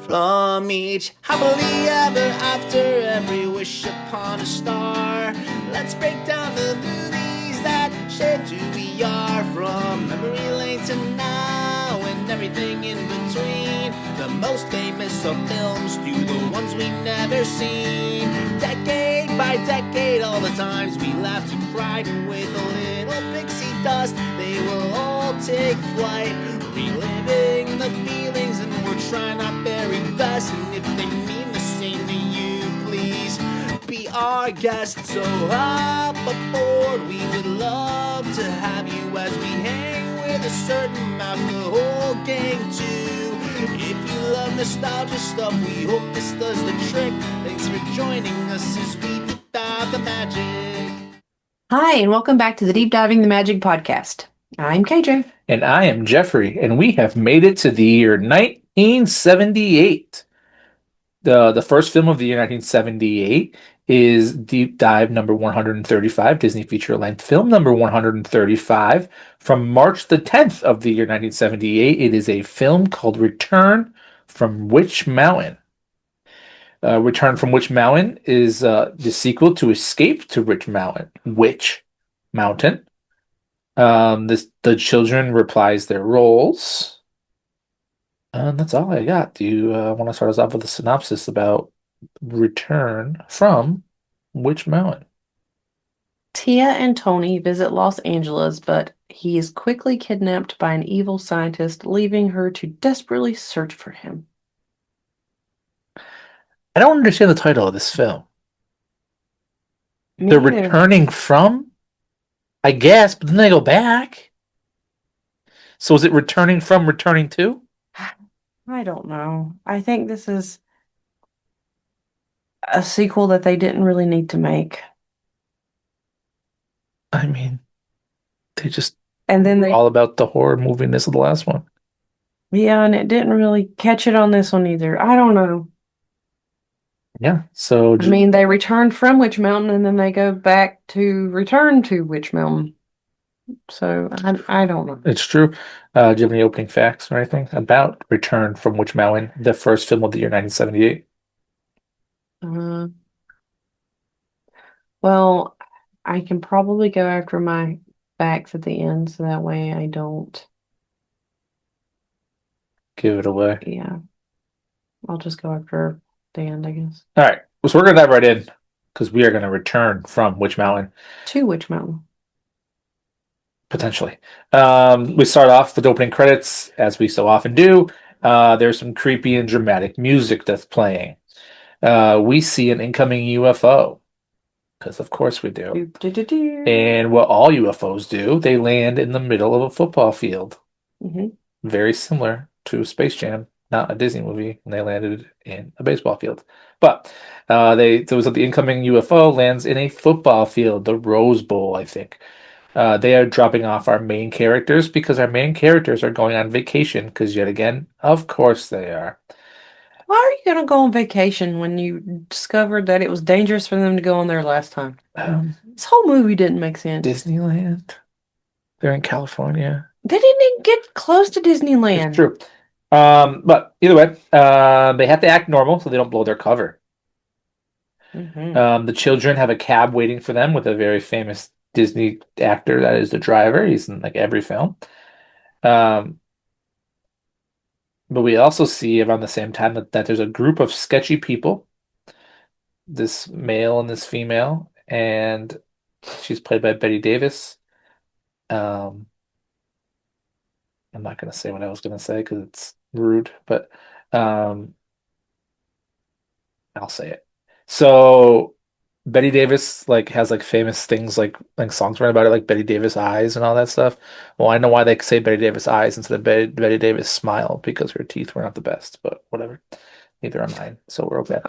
from each happily ever after, every wish upon a star. Let's break down the movies that shaped who we are, from memory lane to now and everything in between. The most famous of films to the ones we've never seen. Decade by decade, all the times we laughed and cried, and with a little pixie dust, they will all take flight, reliving the feelings, and we're trying our very best. And if they mean the same to you, please be our guest. So hop aboard, we would love to have you as we hang with a certain mouth, the whole gang too. If you love nostalgia stuff, we hope this does the trick. Thanks for joining us as we deep dive the magic. Hi, and welcome back to the Deep Diving the Magic podcast. I'm KJ. And I am Jeffrey, and we have made it to the year 1978. The first film of the year 1978 is Deep Dive number 135, Disney feature-length film number 135, from March the 10th of the year 1978. It is a film called Return from Witch Mountain. Return from Witch Mountain is the sequel to Escape to Witch Mountain. The children reprise their roles. And that's all I got. Do you want to start us off with a synopsis about Return from Witch Mountain? Tia and Tony visit Los Angeles, but he is quickly kidnapped by an evil scientist, leaving her to desperately search for him. I don't understand the title of this film. Me They're neither. returning from, I guess, but then they go back. So is it returning from, returning to? I don't know. I think this is a sequel that they didn't really need to make. I mean, they just And then they, all about the horror moviness of the last one. yeah, and it didn't really catch it on this one either. I don't know. Yeah, so I mean, they returned from Witch Mountain and then they go back to return to Witch Mountain. So I don't know. it's true. Do you have any opening facts or anything about Return from Witch Mountain, the first film of the year 1978? Uh, well, I can probably go after my facts at the end, so that way I don't. Give it away. Yeah, I'll just go after the end, I guess. All right, so we're gonna dive right in because we are gonna return from Witch Mountain To Witch Mountain. potentially. We start off with opening credits, as we so often do. There's some creepy and dramatic music that's playing. We see an incoming UFO, because of course we do. Do-do-do-do. And what all UFOs do, they land in the middle of a football field. Mhm. Very similar to Space Jam, not a Disney movie, and they landed in a baseball field. But the incoming UFO lands in a football field, the Rose Bowl, I think. They are dropping off our main characters because our main characters are going on vacation, because yet again, of course they are. Why are you gonna go on vacation when you discovered that it was dangerous for them to go on there last time? This whole movie didn't make sense. Disneyland. They're in California. They didn't even get close to It's Disneyland. true. But either way, they have to act normal so they don't blow their cover. Mhm. The children have a cab waiting for them with a very famous Disney actor that is the driver. He's in like every film. Um, but we also see around the same time that there's a group of sketchy people, this male and this female, and she's played by Betty Davis. Um, I'm not going to say what I was going to say because it's rude, but um, I'll say it. So Betty Davis like has like famous things like songs written about it, like Betty Davis eyes and all that stuff. Well, I know why they say Betty Davis eyes instead of Betty Davis smile, because her teeth were not the best, but whatever. Neither are mine, so we're okay.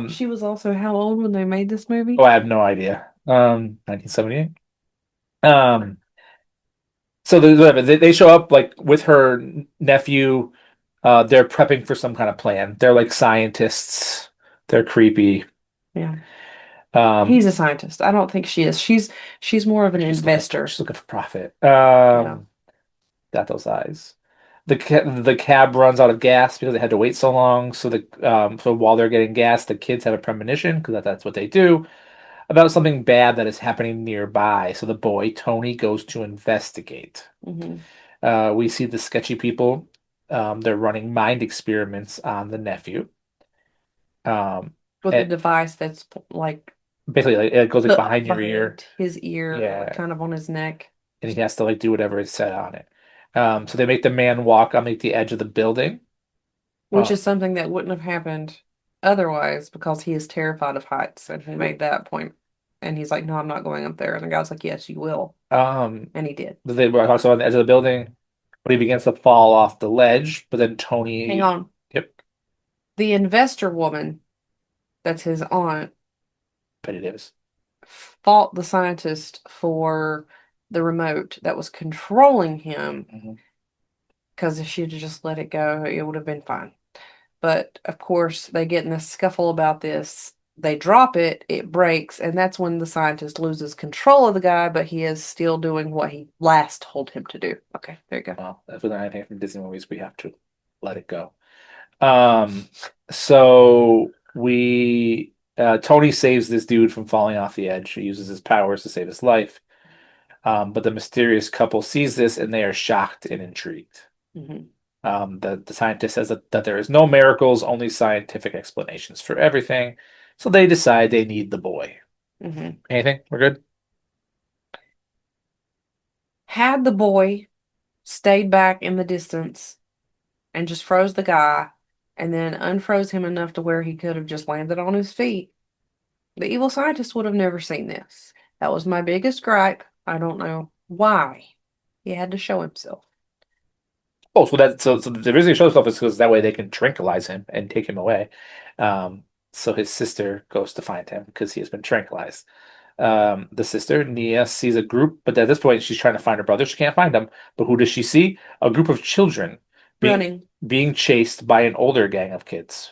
She was also how old when they made this movie? Oh, I have no idea. 1978. So they show up like with her nephew. They're prepping for some kind of plan. They're like scientists. They're creepy. Yeah. Um, He's a scientist. I don't think she is. She's more of an investor. She's looking for profit. Yeah. Got those eyes. the cab runs out of gas because they had to wait so long. So while they're getting gas, the kids have a premonition because that's what they do about something bad that is happening nearby. So the boy Tony goes to investigate. Hmm. We see the sketchy people. They're running mind experiments on the nephew. Um, With a it device that's like basically like, it goes like put behind your ear. behind his ear, like Yeah, kind of on his neck. and he has to like do whatever is said on it. So they make the man walk on like the edge of the building. Which Uh, is something that wouldn't have happened otherwise because he is terrified of heights. And he made that point. And he's like, no, I'm not going up there. And the guy's like, yes, you will. um, And he did. they were also on the edge of the building, but he begins to fall off the ledge. But then Hang Tony, on. yep, The investor woman, that's his aunt, but it is. fought the scientist for the remote that was controlling him Mhm. because if she'd just let it go, it would have been fine. But of course, they get in this scuffle about this. They drop it, it breaks, and that's when the scientist loses control of the guy, but he is still doing what he last told him to do. Okay, there you go. Well, if we learn anything from Disney movies, we have to let it go. Um, so we Tony saves this dude from falling off the edge. He uses his powers to save his life. But the mysterious couple sees this and they are shocked and intrigued. Hmm. The scientist says that there is no miracles, only scientific explanations for everything. So they decide they need the boy. Hmm. Anything? We're good? Had the boy stayed back in the distance and just froze the guy and then unfroze him enough to where he could have just landed on his feet, the evil scientist would have never seen this. That was my biggest gripe. I don't know why he had to show himself. Oh, so the reason he shows himself is because that way they can tranquilize him and take him away. So his sister goes to find him because he has been tranquilized. The sister, Nia, sees a group, but at this point she's trying to find her brother. She can't find him. But who does she see? A group of children being Running. being chased by an older gang of kids.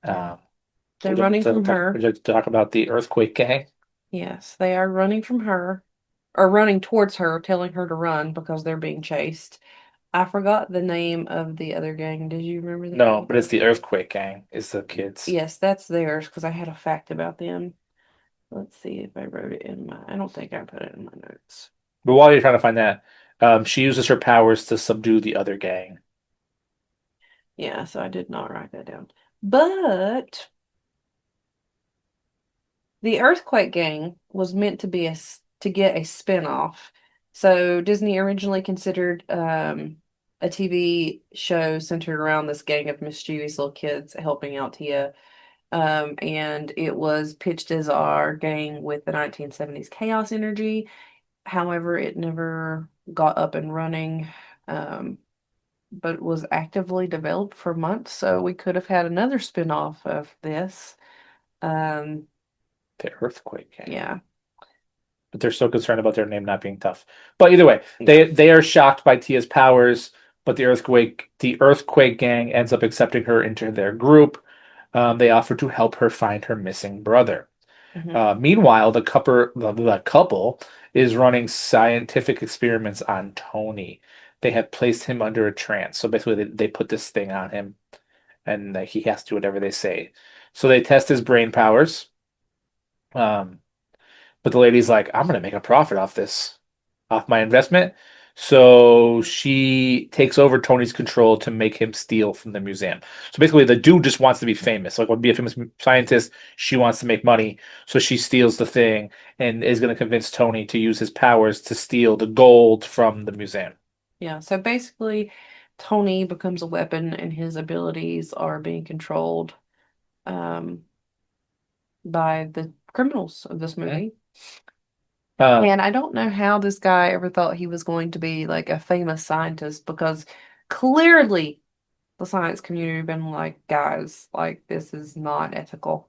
Yeah. Um, They're running from would her. you like to talk about the earthquake gang? Yes, they are running from her or running towards her, telling her to run because they're being chased. I forgot the name of the other gang. Did you remember the No, name? but it's the earthquake gang. It's the kids. Yes, that's theirs because I had a fact about them. Let's see if I wrote it in my. I don't think I put it in my notes. But while you're trying to find that, she uses her powers to subdue the other gang. Yeah, so I did not write that down. But the Earthquake Gang was meant to be to get a spin-off. So Disney originally considered a TV show centered around this gang of mischievous little kids helping out Tia. And it was pitched as our gang with the 1970s chaos energy. However, it never got up and running. But was actively developed for months, so we could have had another spin-off of this. Um, The earthquake gang. yeah. But they're so concerned about their name not being tough. But either way, Yeah. they are shocked by Tia's powers, but the earthquake gang ends up accepting her into their group. They offer to help her find her missing brother. Hmm. Meanwhile, the couple is running scientific experiments on Tony. They have placed him under a trance. So basically, they put this thing on him, and he has to do whatever they say. So they test his brain powers. Um, but the lady's like, I'm gonna make a profit off this, off my investment. So she takes over Tony's control to make him steal from the museum. So basically, the dude just wants to be famous. Like, want to be a famous scientist. She wants to make money. So she steals the thing and is going to convince Tony to use his powers to steal the gold from the museum. Yeah, so basically, Tony becomes a weapon and his abilities are being controlled um, by the criminals of this Mhm. movie. Uh, And I don't know how this guy ever thought he was going to be like a famous scientist because clearly the science community been like, guys, like this is not ethical.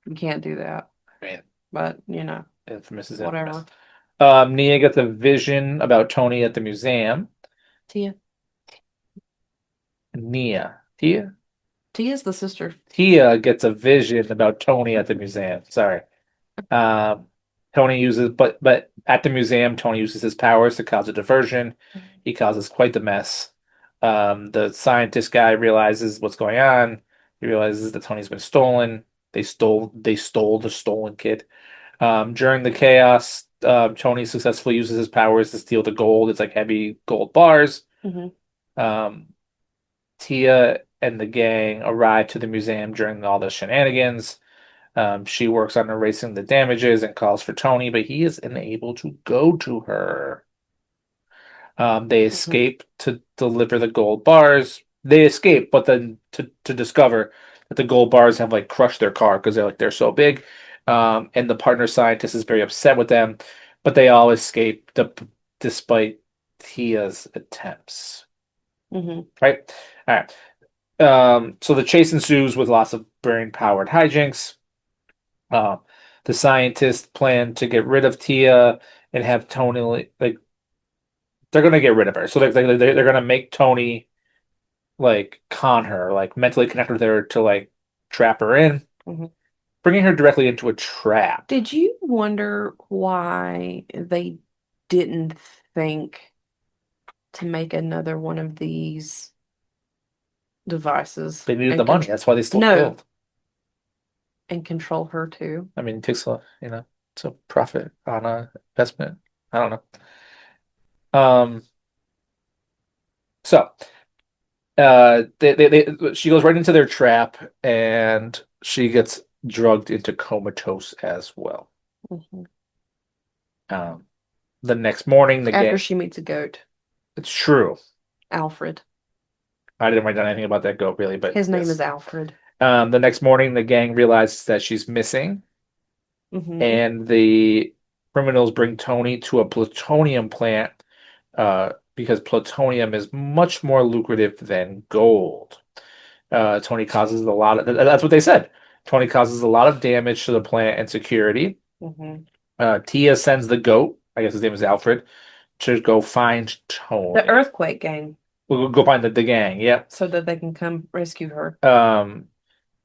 You can't do that. I mean, But, infamous is infamous. whatever. Nia gets a vision about Tony at the museum. Tia. Tia? Tia's the sister. Tia gets a vision about Tony at the museum. Sorry. Um, Tony uses, but at the museum, Tony uses his powers to cause a diversion. He causes quite the mess. The scientist guy realizes what's going on. He realizes that Tony's been stolen. They stole the stolen kid. During the chaos, Tony successfully uses his powers to steal the gold. It's like heavy gold bars. Hmm. Um, Tia and the gang arrive to the museum during all the shenanigans. She works on erasing the damages and calls for Tony, but he is unable to go to her. They Hmm. escape to deliver the gold bars. They escape, but then to discover that the gold bars have like crushed their car because they're so big. And the partner scientist is very upset with them, but they all escape despite Tia's attempts. Hmm. Right? All right. So the chase ensues with lots of brain-powered hijinks. Um, the scientists plan to get rid of Tia and have Tony like they're gonna get rid of her. So they're gonna make Tony like con her, like mentally connect with her to like trap her in, Hmm. bringing her directly into a trap. Did you wonder why they didn't think to make another one of these devices They needed and the money. That's why they stole the no, gold. and control her too? I mean, it takes it's a profit on a investment. I don't know. Um, so she goes right into their trap and she gets drugged into comatose as well. Hmm. Um, the next morning, the After gang. she meets a goat, It's true. Alfred. I didn't write down anything about that goat really, but His name yes. is Alfred. The next morning, the gang realizes that she's missing, Hmm. and the criminals bring Tony to a plutonium plant because plutonium is much more lucrative than gold. Tony causes a lot of, that's what they said. Tony causes a lot of damage to the plant and security. Hmm. Tia sends the goat, I guess his name is Alfred, to go find The Tony. earthquake gang, We'll go find the gang. Yep. so that they can come rescue her.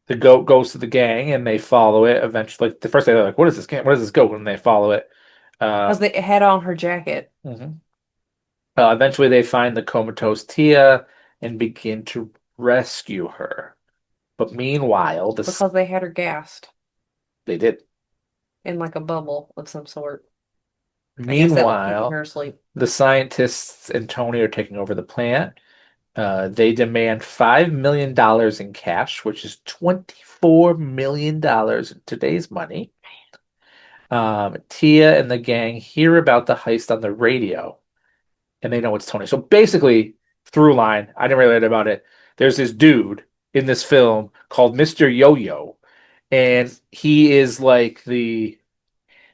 The goat goes to the gang and they follow it. Eventually, like the first day they're like, "What is this gang? What is this goat?" And they follow it. Because Um, they had on her jacket. mhm. Eventually, they find the comatose Tia and begin to rescue her. But meanwhile, Because they had her gassed they did. in like a bubble of some sort. I guess that was keeping Meanwhile, her asleep. the scientists and Tony are taking over the plant. They demand $5 million in cash, which is $24 million in today's money. Tia and the gang hear about the heist on the radio, and they know it's Tony. So basically, through line, I didn't really read about it. There's this dude in this film called Mr. Yo-Yo, and he is like the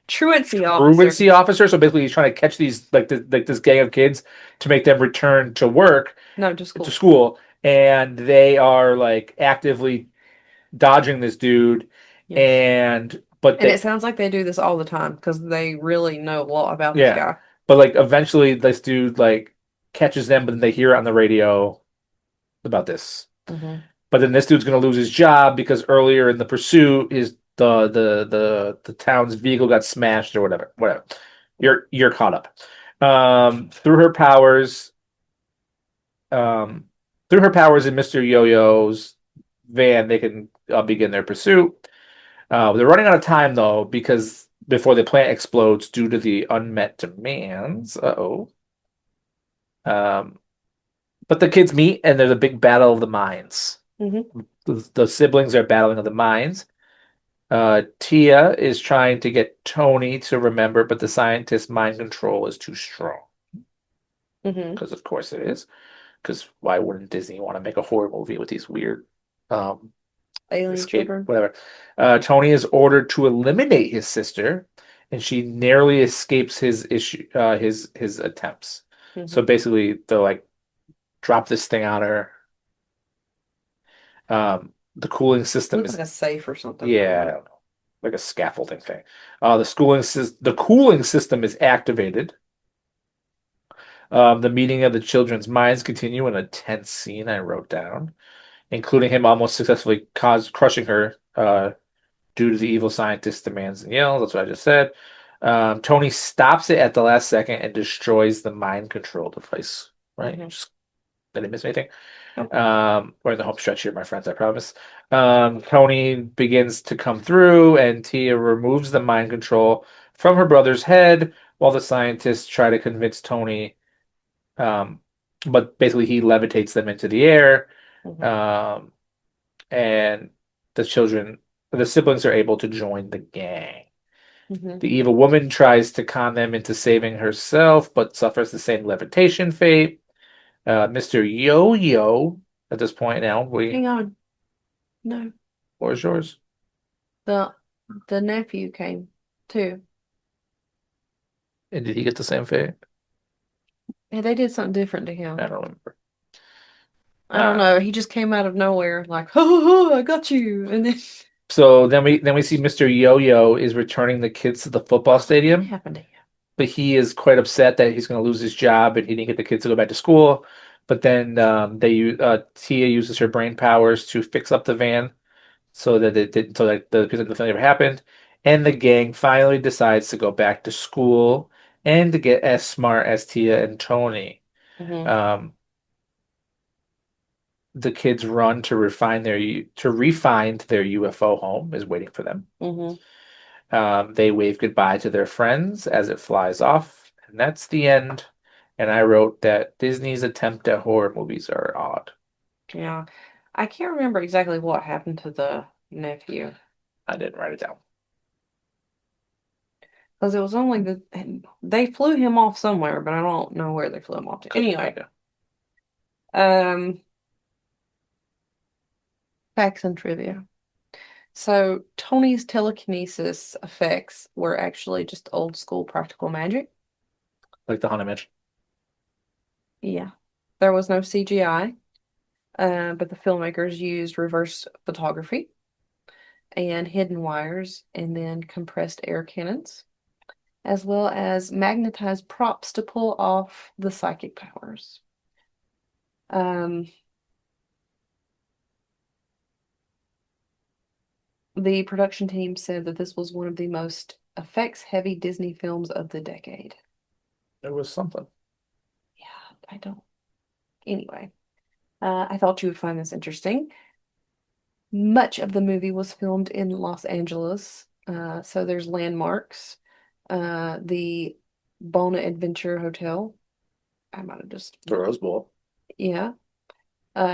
Truancy officer. truancy officer. So basically, he's trying to catch these like this gang of kids to make them return to work No, to school. to school, and they are like actively dodging this dude, Yes. and but And they it sounds like they do this all the time because they really know a lot about this yeah. guy. But like eventually this dude like catches them, but then they hear it on the radio about this. Hmm. But then this dude's gonna lose his job because earlier in the pursuit, his the town's vehicle got smashed or whatever. Whatever. You're caught up. Through her powers, um, through her powers in Mr. Yo-Yo's van, they can begin their pursuit. They're running out of time though because before the plant explodes due to the unmet demands. Uh-oh. Um, but the kids meet and there's a big battle of the minds. Hmm. The siblings are battling of the minds. Tia is trying to get Tony to remember, but the scientist's mind control is too strong. Hmm. Because of course it is. Because why wouldn't Disney want to make a horror movie with these weird Alien escape, children. whatever. Tony is ordered to eliminate his sister, and she narrowly escapes his issue, his attempts. So Hmm. basically, they'll like drop this thing on her. The cooling system Looks is like a safe or something. yeah, I don't know, like a scaffolding thing. The cooling system is activated. The meeting of the children's minds continue in a tense scene I wrote down, including him almost successfully crushing her due to the evil scientist's demands and yells. That's what I just said. Tony stops it at the last second and destroys the mind control device. Right? Hmm. Just I didn't miss anything. Nope. We're in the home stretch here, my friends, I promise. Tony begins to come through, and Tia removes the mind control from her brother's head while the scientists try to convince Tony. Um, but basically, he levitates them into the air, Mhm. and the siblings are able to join the gang. Mhm. The evil woman tries to con them into saving herself, but suffers the same levitation fate. Mr. Yo-Yo, at this point now, Hang on. No. where's yours? The the nephew came too. And did he get the same fate? And they did something different to I him. don't remember. I don't Uh, know. He just came out of nowhere, like, "Oh, I got you!" And then so then we see Mr. Yo-Yo is returning the kids to the football what stadium, happened to him? but he is quite upset that he's going to lose his job and he didn't get the kids to go back to school. But then Tia uses her brain powers to fix up the van so that it didn't, so that the thing never happened. And the gang finally decides to go back to school and to get as smart as Tia and Tony. Hmm. Um, the kids run to refine their UFO home is waiting for them. Hmm. They wave goodbye to their friends as it flies off, and that's the end. And I wrote that Disney's attempt at horror movies are odd. Yeah. I can't remember exactly what happened to the nephew I didn't write it down. because it was only they flew him off somewhere, but I don't know where they flew him off to. Couldn't Anyway, find it. um, facts and trivia. So Tony's telekinesis effects were actually just old school practical magic. Like the Haunted Mansion. Yeah. There was no CGI, but the filmmakers used reverse photography and hidden wires and then compressed air cannons, as well as magnetized props to pull off the psychic powers. Um, the production team said that this was one of the most effects-heavy Disney films of the decade. It was something. Yeah, I don't. Anyway, I thought you would find this interesting. Much of the movie was filmed in Los Angeles, so there's landmarks. The Bona Adventure Hotel. I might have just, The Rose Bowl. yeah,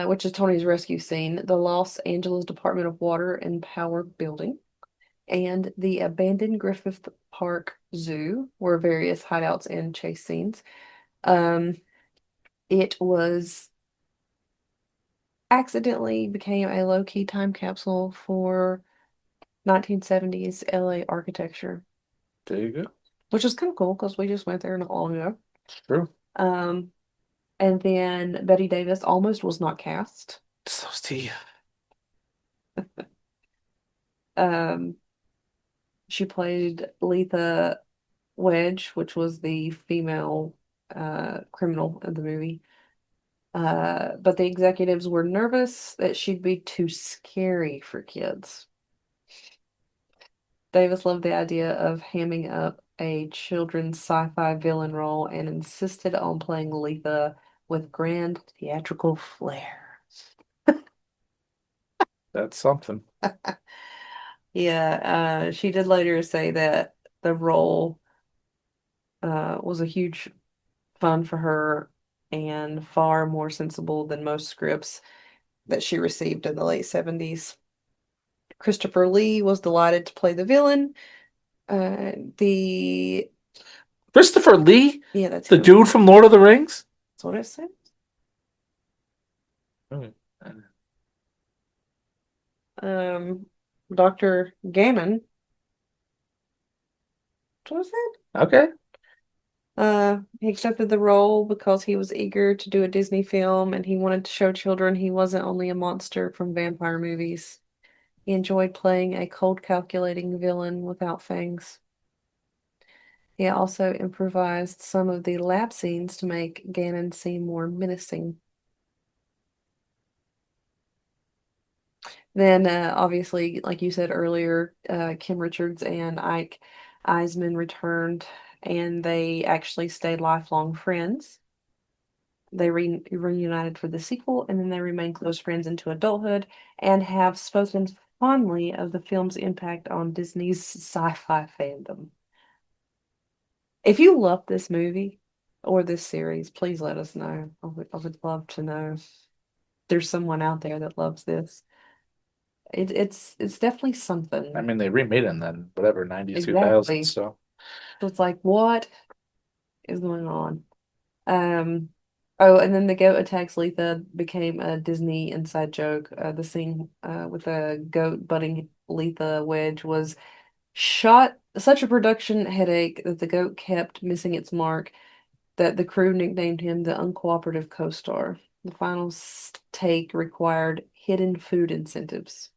which is Tony's rescue scene. The Los Angeles Department of Water and Power building, and the abandoned Griffith Park Zoo were various hideouts and chase scenes. Um, it was accidentally became a low-key time capsule for 1970s LA architecture, There you go. which is kind of cool because we just went there not long ago. It's true. Um, and then Betty Davis almost was not cast. So Steve. Um, she played Letha Wedge, which was the female criminal of the movie. But the executives were nervous that she'd be too scary for kids. Davis loved the idea of hamming up a children's sci-fi villain role and insisted on playing Letha with grand theatrical flair. That's something. Yeah, she did later say that the role was a huge fun for her and far more sensible than most scripts that she received in the late 70s. Christopher Lee was delighted to play the villain. The Christopher Lee, Yeah, that's the him. dude from Lord of the Rings. That's what it said. Hmm. Um, Dr. Gammon. What was that? Okay. He accepted the role because he was eager to do a Disney film and he wanted to show children he wasn't only a monster from vampire movies. He enjoyed playing a cold, calculating villain without fangs. He also improvised some of the lab scenes to make Ganon seem more menacing. Then, obviously, like you said earlier, Kim Richards and Ike Eisman returned, and they actually stayed lifelong friends. They reunited for the sequel, and then they remained close friends into adulthood and have spoken fondly of the film's impact on Disney's sci-fi fandom. If you love this movie or this series, please let us know. I would love to know if there's someone out there that loves this. It's definitely something. I mean, they remade it in then whatever 90s, Exactly. 2000s. So So it's like, what is going on? Oh, and then the goat attacks Letha became a Disney inside joke. The scene with the goat butting Letha Wedge was shot such a production headache that the goat kept missing its mark that the crew nicknamed him the uncooperative co-star. The final take required hidden food incentives,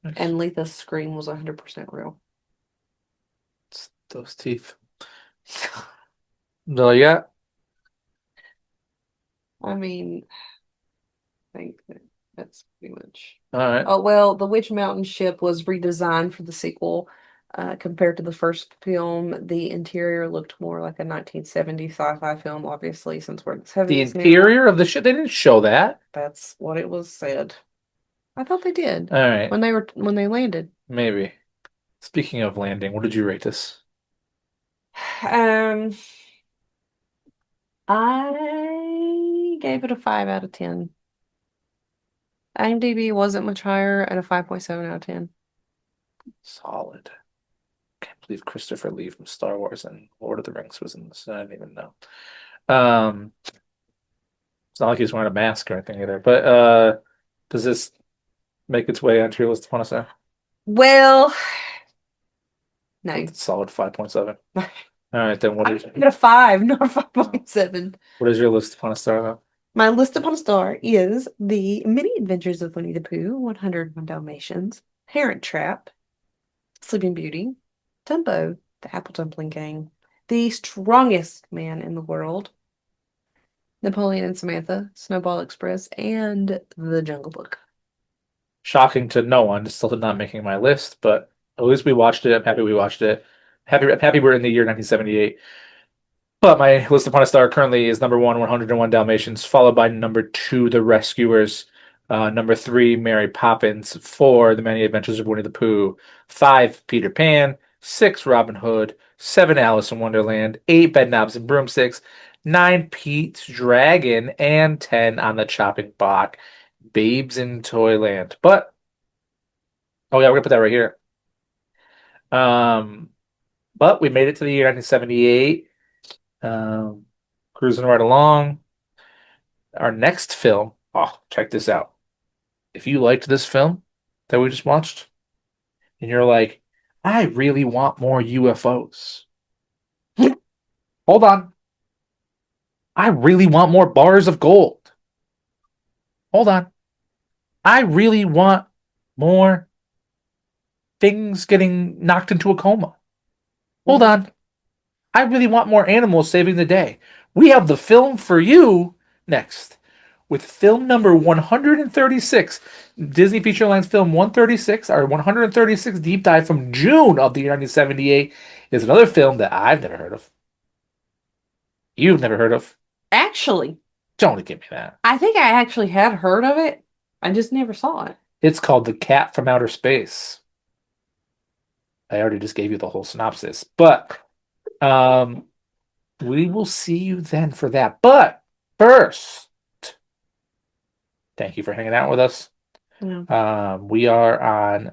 nice. and Letha's scream was 100% real. It's those teeth. No, yeah. I mean, I think that's pretty much. All right. Oh, well, the Witch Mountain ship was redesigned for the sequel. Compared to the first film, the interior looked more like a 1970s sci-fi film, obviously, since we're in the The 70s now. interior of the ship, they didn't show that. That's what it was said. I thought they did All right, when they landed. maybe. Speaking of landing, what did you rate this? Um, I gave it a 5 out of 10. IMDb wasn't much higher at a 5.7 out of 10. Solid. Can't believe Christopher Lee from Star Wars and Lord of the Rings was in this. I didn't even know. It's not like he's wearing a mask or anything either. But does this make its way onto your list of fun stuff? Well, no. It's a solid 5.7. All right, then I give it a 5, not a 5.7. what is your list of fun stuff though? My list upon a star is The Many Adventures of Winnie the Pooh, 101 Dalmatians, Parent Trap, Sleeping Beauty, Dumbo, The Apple Dumpling Gang, The Strongest Man in the World, Napoleon and Samantha, Snowball Express, and The Jungle Book. Shocking to no one, it's still not making my list, but at least we watched it. I'm happy we watched it. Happy we're in the year 1978. But my list upon a star currently is number 1, 101 Dalmatians, followed by number 2, The Rescuers, number 3, Mary Poppins, 4, The Many Adventures of Winnie the Pooh, 5, Peter Pan, 6, Robin Hood, 7, Alice in Wonderland, 8, Bedknobs and Broomsticks, 9, Pete's Dragon, and 10 on the chopping block, Babes in Toyland. But oh yeah, we're gonna put that right here. Um, but we made it to the year 1978. Cruising right along. Our next film. Oh, check this out. If you liked this film that we just watched, and you're like, I really want more UFOs. Hold on. I really want more bars of gold. Hold on. I really want more things getting knocked into a coma. Hold on. I really want more animals saving the day. We have the film for you next with film number 136, Disney Feature Lines film 136, our 136 deep dive from June of the year 1978 is another film that I've never heard of. You've never heard of. Actually, Don't give me that. I think I actually had heard of it. I just never saw it. It's called The Cat from Outer Space. I already just gave you the whole synopsis, but we will see you then for that. But first, thank you for hanging out with us. Yeah. We are on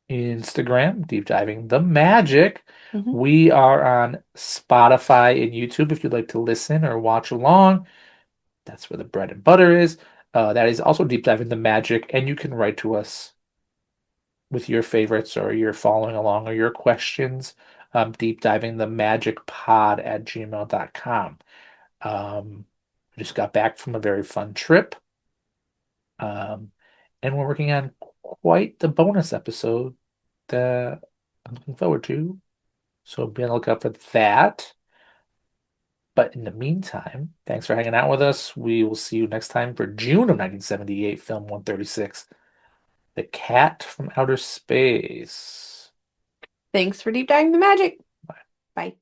Instagram, Deep Diving the Magic. Mhm. We are on Spotify and YouTube if you'd like to listen or watch along. That's where the bread and butter is. That is also Deep Diving the Magic, and you can write to us with your favorites or your following along or your questions. Deep Diving the Magic Pod at gmail.com. We just got back from a very fun trip. And we're working on quite the bonus episode that I'm looking forward to. So be on the lookout for that. But in the meantime, thanks for hanging out with us. We will see you next time for June of 1978, film 136, The Cat from Outer Space. Thanks for deep diving the magic. Bye.